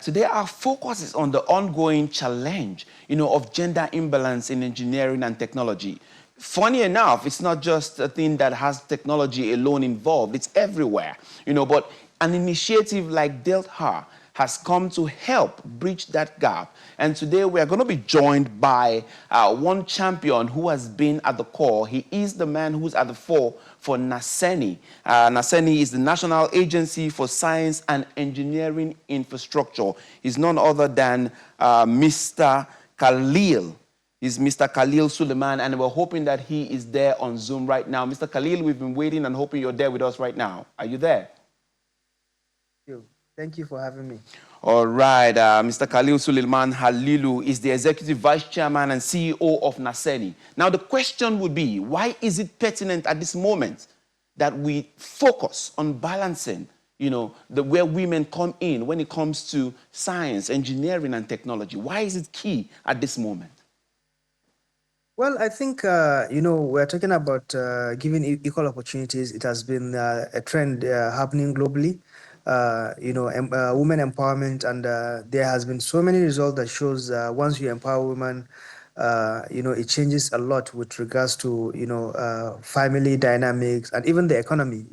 Today, our focus is on the ongoing challenge, of gender imbalance in engineering and technology. Funny enough, it's not just a thing that has technology alone involved, it's everywhere, but an initiative like Delta has come to help bridge that gap. And today we are going to be joined by one champion who has been at the core. He is the man who's at the fore for NASENI. NASENI is the National Agency for Science and Engineering Infrastructure. He's none other than Mr. Khalil. Is Mr. Khalil Suleiman, and we're hoping that he is there on Zoom right now. Mr. Khalil, we've been waiting and hoping you're there with us right now. Are you there? Thank you for having me. All right, Mr. Khalil Suleiman Halilu is the Executive Vice Chairman and CEO of NASENI. Now, the question would be, why is it pertinent at this moment that we focus on balancing, where women come in when it comes to science, engineering, and technology? Why is it key at this moment? Well, I think, we're talking about giving equal opportunities. It has been a trend happening globally. Women empowerment, and there has been so many results that shows once you empower women, it changes a lot with regards to family dynamics and even the economy.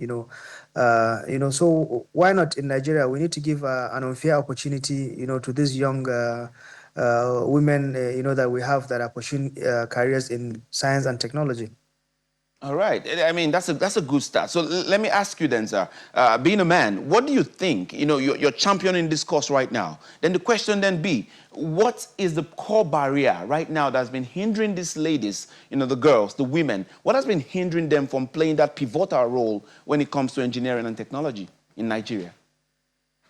So why not in Nigeria? We need to give an unfair opportunity, to these young women, that we have that are pursuing careers in science and technology. All right. I mean, that's a good start. So let me ask you then, sir, being a man, what do you think? You're championing this cause right now. Then the question then be, what is the core barrier right now that's been hindering these ladies, the girls, the women? What has been hindering them from playing that pivotal role when it comes to engineering and technology in Nigeria?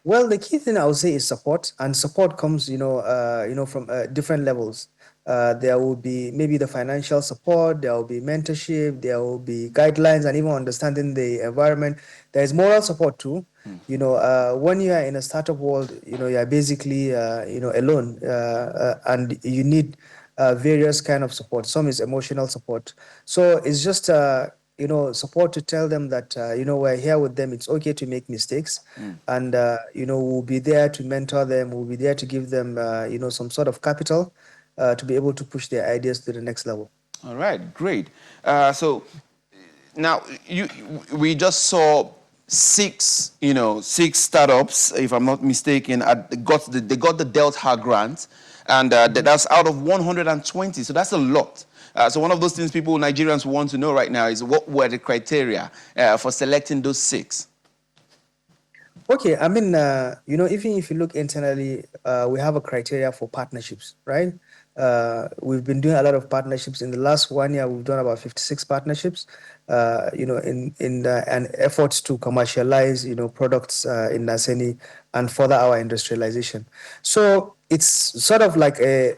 Well, the key thing I would say is support, and support comes, from different levels. There will be maybe the financial support, there will be mentorship, there will be guidelines, and even understanding the environment. There is moral support too. When you are in a startup world, you are basically, alone, and you need various kind of support. Some is emotional support. So it's just support to tell them that we're here with them. It's okay to make mistakes, and we'll be there to mentor them. We'll be there to give them some sort of capital to be able to push their ideas to the next level. All right, great. So now we just saw six startups, if I'm not mistaken, they got the Delta grant, and that's out of 120. So that's a lot. So one of those things people, Nigerians, want to know right now is what were the criteria for selecting those six? Okay, I mean, even if you look internally, we have a criteria for partnerships, right? We've been doing a lot of partnerships. In the last 1 year, we've done about 56 partnerships, in an efforts to commercialize, products in NASENI and further our industrialization. So it's sort of like a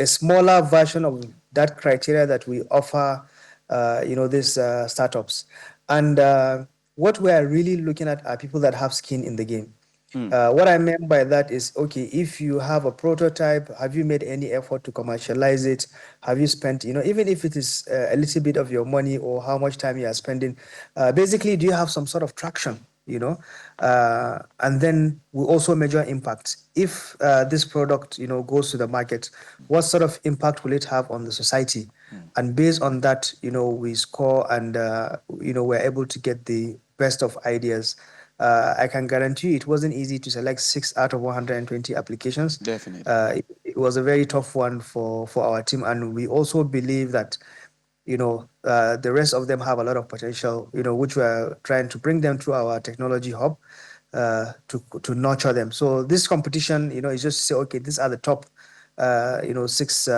smaller version of that criteria that we offer, these startups. And what we are really looking at are people that have skin in the game. What I meant by that is, okay, if you have a prototype, have you made any effort to commercialize it? Have you spent, even if it is a little bit of your money or how much time you are spending, basically, do you have some sort of traction? And then we also measure impact. If this product, goes to the market, what sort of impact will it have on the society? And based on that, we score, and we're able to get the best of ideas. I can guarantee you it wasn't easy to select 6 out of 120 applications. Definitely. It was a very tough one for our team, and we also believe that the rest of them have a lot of potential, which we're trying to bring them through our technology hub to nurture them. So this competition, is just to say, okay, these are the top, six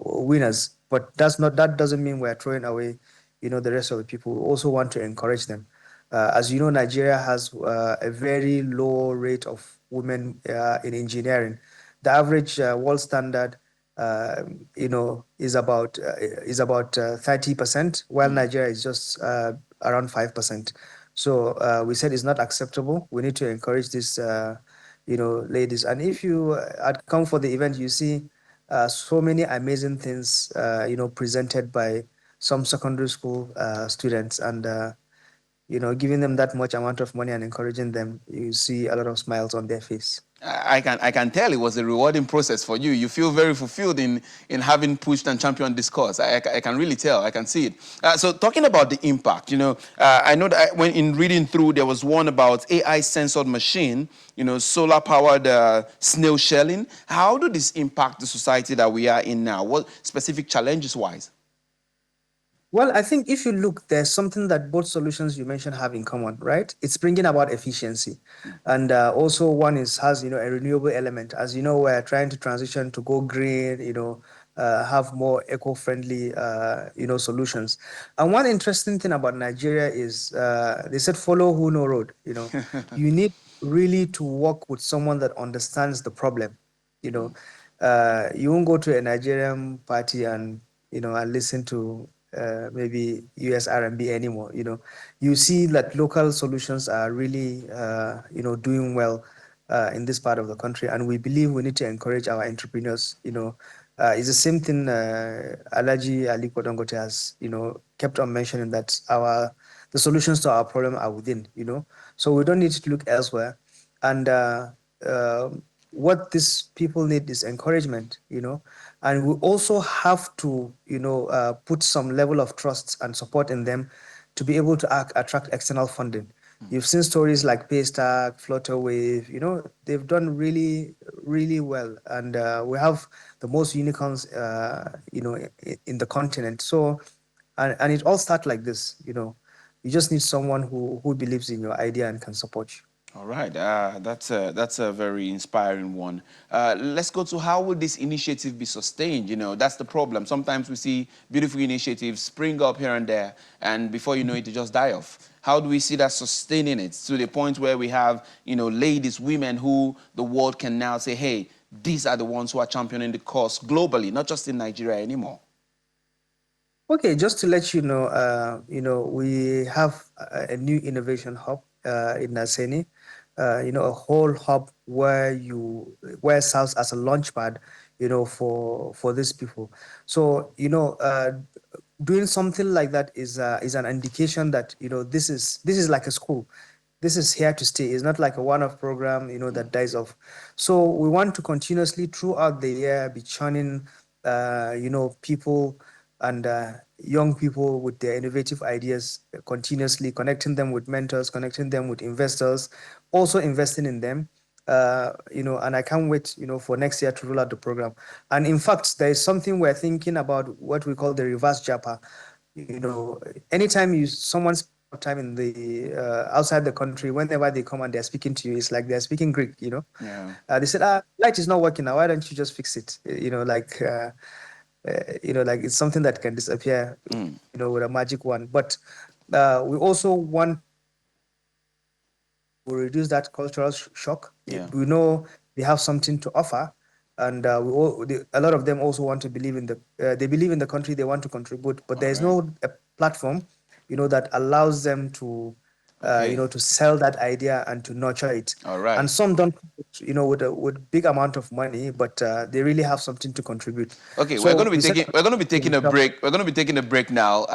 winners. But that doesn't mean we're throwing away, the rest of the people. We also want to encourage them. As you know, Nigeria has a very low rate of women in engineering. The average world standard, is about 30%, while Nigeria is just around 5%. So we said it's not acceptable. We need to encourage these, ladies. And if you had come for the event, you see so many amazing things, presented by some secondary school students, and giving them that much amount of money and encouraging them, you see a lot of smiles on their face. I can tell it was a rewarding process for you. You feel very fulfilled in having pushed and championed this cause. I can really tell. I can see it. So talking about the impact, I know that when in reading through, there was one about AI censored machine, solar powered snail shelling. How do this impact the society that we are in now? What specific challenges wise? Well, I think if you look, there's something that both solutions you mentioned have in common, right? It's bringing about efficiency, and also one has a renewable element. As you know, we're trying to transition to go green, have more eco-friendly, solutions. And one interesting thing about Nigeria is they said follow who know road. You need really to work with someone that understands the problem. You won't go to a Nigerian party and listen to maybe US R&B anymore. You see that local solutions are really doing well in this part of the country, and we believe we need to encourage our entrepreneurs. It's the same thing Alaji Aliko Dangote has kept on mentioning that the solutions to our problem are within. So we don't need to look elsewhere, and uh, what these people need is encouragement. And we also have to put some level of trust and support in them to be able to attract external funding. You've seen stories like Paystack, Flutterwave. They've done really, really well, and we have the most unicorns, in the continent. So, and it all starts like this. You just need someone who believes in your idea and can support you. All right, that's a very inspiring one. Let's go to how will this initiative be sustained? That's the problem. Sometimes we see beautiful initiatives spring up here and there, and before you know it, they just die off. How do we see that sustaining it to the point where we have, ladies, women who the world can now say, hey, these are the ones who are championing the cause globally, not just in Nigeria anymore? Okay, just to let you know, we have a new innovation hub in NASENI. A whole hub where serves as a launch pad, for these people. So, doing something like that is an indication that this is like a school. This is here to stay. It's not like a one-off program, that dies off. So we want to continuously throughout the year be churning, people and young people with their innovative ideas, continuously connecting them with mentors, connecting them with investors, also investing in them. And I can't wait, for next year to roll out the program. And in fact, there is something we're thinking about, what we call the reverse Japa. Anytime someone spends time in the outside the country, whenever they come and they're speaking to you, it's like they're speaking Greek. Yeah. They said, light is not working now. Why don't you just fix it? Like it's something that can disappear, with a magic wand. But we also want to reduce that cultural shock. Yeah. We know they have something to offer, and a lot of them also want to believe in they believe in the country, they want to contribute, but All there is right. no platform, that allows them to, Okay. to sell that idea and to nurture it. All right. And some don't, with big amount of money, but they really have something to contribute. Okay, we're going So to be we set taking we're going to be taking a break. We're going to be taking a break now.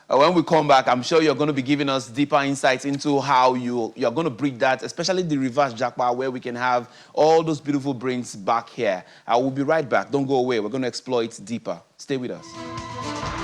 When we come back, I'm sure you're going to be giving us deeper insights into how you're going to bring that, especially the reverse jackpot, where we can have all those beautiful brains back here. I will be right back. Don't go away. We're going to explore it deeper. Stay with us.